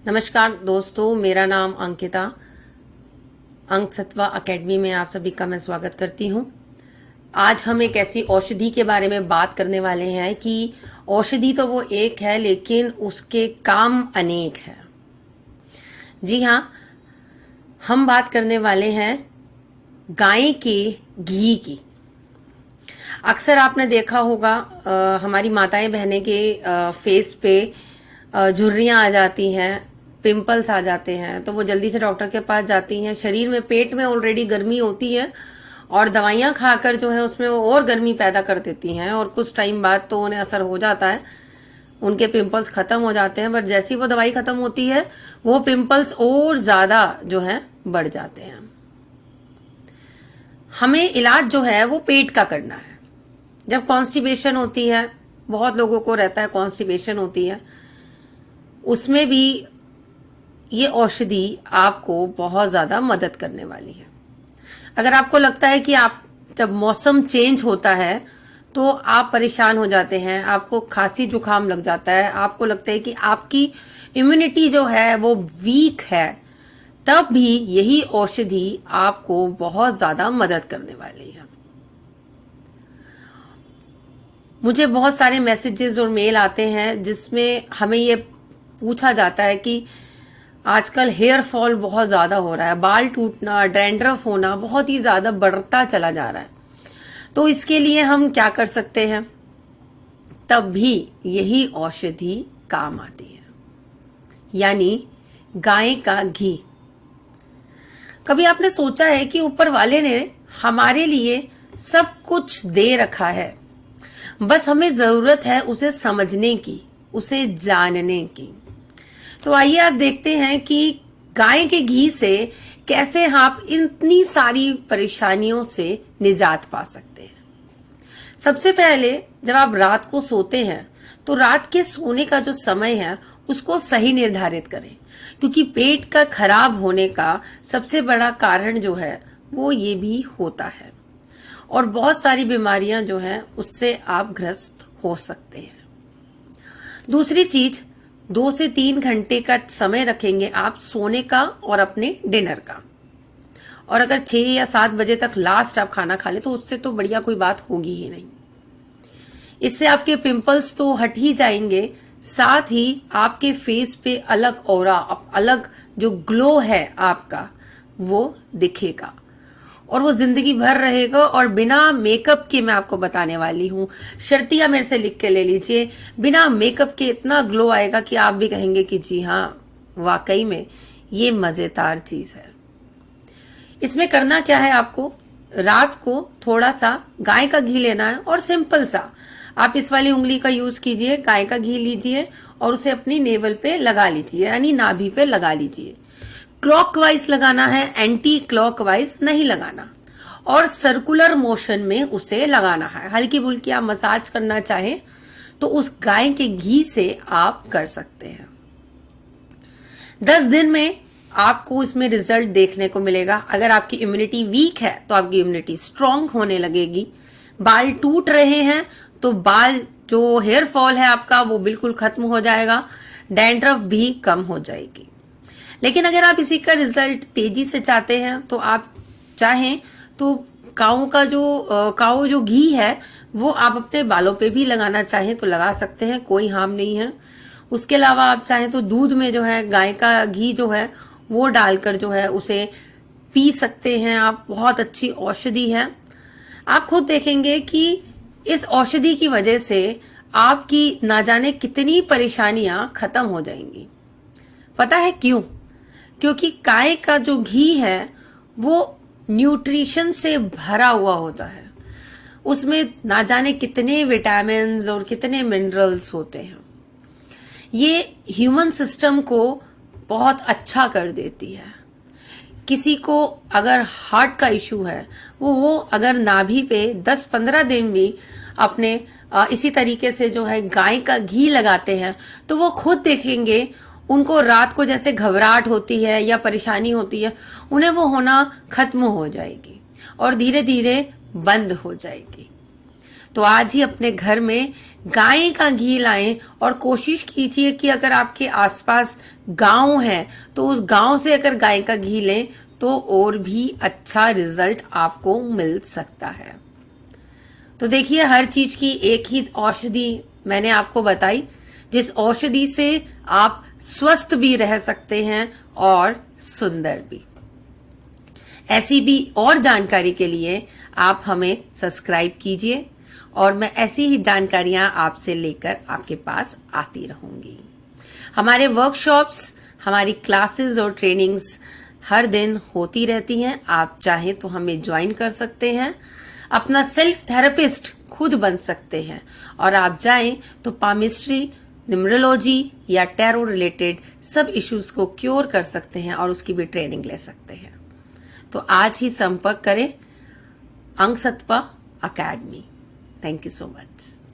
नमस्कार दोस्तों, मेरा नाम अंकिता। अंक सत्वा अकेडमी में आप सभी का मैं स्वागत करती हूँ। आज हम एक ऐसी औषधि के बारे में बात करने वाले हैं कि औषधि तो वो एक है लेकिन उसके काम अनेक हैं। जी हाँ, हम बात करने वाले हैं गाय के घी की। अक्सर आपने देखा होगा हमारी माताएं बहनें के फेस पे झुर्रियाँ आ जाती हैं, पिंपल्स आ जाते हैं, तो वो जल्दी से डॉक्टर के पास जाती हैं। शरीर में, पेट में ऑलरेडी गर्मी होती है और दवाइयाँ खाकर जो है उसमें वो और गर्मी पैदा कर देती हैं और कुछ टाइम बाद तो उन्हें असर हो जाता है, उनके पिंपल्स खत्म हो जाते हैं। बट जैसी वो दवाई खत्म होती है वो पिंपल्स और ज़्यादा जो है बढ़ जाते हैं। हमें इलाज जो है वो पेट का करना है। जब कॉन्स्टिपेशन होती है, बहुत लोगों को रहता है कॉन्स्टिपेशन होती है, उसमें भी ये औषधि आपको बहुत ज़्यादा मदद करने वाली है। अगर आपको लगता है कि आप जब मौसम चेंज होता है तो आप परेशान हो जाते हैं, आपको खांसी जुकाम लग जाता है, आपको लगता है कि आपकी इम्यूनिटी जो है वो वीक है, तब भी यही औषधि आपको बहुत ज़्यादा मदद करने वाली है। मुझे बहुत सारे मैसेजेस और मेल आते हैं जिसमें हमें ये पूछा जाता है कि आजकल हेयर फॉल बहुत ज़्यादा हो रहा है, बाल टूटना, डैंड्रफ होना बहुत ही ज़्यादा बढ़ता चला जा रहा है, तो इसके लिए हम क्या कर सकते हैं? तब भी यही औषधि काम आती है, यानी गाय का घी। कभी आपने सोचा है कि ऊपर वाले ने हमारे लिए सब कुछ दे रखा है, बस हमें ज़रूरत है उसे समझने की, उसे जानने की। तो आइए आज देखते हैं कि गाय के घी से कैसे आप इतनी सारी परेशानियों से निजात पा सकते हैं। सबसे पहले जब आप रात को सोते हैं तो रात के सोने का जो समय है उसको सही निर्धारित करें, क्योंकि पेट का खराब होने का सबसे बड़ा कारण जो है वो ये भी होता है और बहुत सारी बीमारियां जो हैं उससे आप ग्रस्त हो सकते हैं। दूसरी चीज, 2 से 3 घंटे का समय रखेंगे आप सोने का और अपने डिनर का। और अगर 6 या 7 बजे तक लास्ट आप खाना खा लें तो उससे तो बढ़िया कोई बात होगी ही नहीं। इससे आपके पिंपल्स तो हट ही जाएंगे, साथ ही आपके फेस पे अलग ऑरा, अलग जो ग्लो है आपका वो दिखेगा और वो जिंदगी भर रहेगा। और बिना मेकअप के मैं आपको बताने वाली हूँ, शर्तिया मेरे से लिख के ले लीजिए, बिना मेकअप के इतना ग्लो आएगा कि आप भी कहेंगे कि जी हाँ, वाकई में ये मजेदार चीज है। इसमें करना क्या है, आपको रात को थोड़ा सा गाय का घी लेना है और सिंपल सा आप इस वाली उंगली का यूज कीजिए, गाय का घी लीजिए और उसे अपनी नेवल पे लगा लीजिए, यानी नाभि पे लगा लीजिए। क्लॉकवाइज लगाना है, एंटी क्लॉकवाइज नहीं लगाना, और सर्कुलर मोशन में उसे लगाना है। हल्की फुल्की आप मसाज करना चाहें तो उस गाय के घी से आप कर सकते हैं। 10 दिन में आपको इसमें रिजल्ट देखने को मिलेगा। अगर आपकी इम्यूनिटी वीक है तो आपकी इम्यूनिटी स्ट्रांग होने लगेगी। बाल टूट रहे हैं तो बाल, जो हेयर फॉल है आपका, वो बिल्कुल खत्म हो जाएगा, डैंड्रफ भी कम हो जाएगी। लेकिन अगर आप इसी का रिजल्ट तेजी से चाहते हैं तो आप चाहें तो काऊ जो घी है वो आप अपने बालों पे भी लगाना चाहें तो लगा सकते हैं, कोई हार्म नहीं है। उसके अलावा आप चाहें तो दूध में जो है गाय का घी जो है वो डालकर जो है उसे पी सकते हैं आप। बहुत अच्छी औषधि है। आप खुद देखेंगे कि इस औषधि की वजह से आपकी ना जाने कितनी परेशानियां खत्म हो जाएंगी। पता है क्यों? क्योंकि गाय का जो घी है वो न्यूट्रिशन से भरा हुआ होता है, उसमें ना जाने कितने विटामिन्स और कितने मिनरल्स होते हैं। ये ह्यूमन सिस्टम को बहुत अच्छा कर देती है। किसी को अगर हार्ट का इशू है वो अगर नाभि पे 10-15 दिन भी अपने इसी तरीके से जो है गाय का घी लगाते हैं तो वो खुद देखेंगे उनको रात को जैसे घबराहट होती है या परेशानी होती है, उन्हें वो होना खत्म हो जाएगी और धीरे धीरे बंद हो जाएगी। तो आज ही अपने घर में गाय का घी लाएं और कोशिश कीजिए कि अगर आपके आसपास गांव है तो उस गांव से अगर गाय का घी लें तो और भी अच्छा रिजल्ट आपको मिल सकता है। तो देखिए, हर चीज की एक ही औषधि मैंने आपको बताई, जिस औषधि से आप स्वस्थ भी रह सकते हैं और सुंदर भी। ऐसी भी और जानकारी के लिए आप हमें सब्सक्राइब कीजिए और मैं ऐसी ही जानकारियां आपसे लेकर आपके पास आती रहूंगी। हमारे वर्कशॉप्स, हमारी क्लासेस और ट्रेनिंग्स हर दिन होती रहती हैं। आप चाहें तो हमें ज्वाइन कर सकते हैं, अपना सेल्फ थेरेपिस्ट खुद बन सकते हैं और आप चाहें तो पामिस्ट्री, न्यूमरोलॉजी या टैरो रिलेटेड सब इश्यूज को क्योर कर सकते हैं और उसकी भी ट्रेनिंग ले सकते हैं। तो आज ही संपर्क करें Angsatva academy. Thank you so much.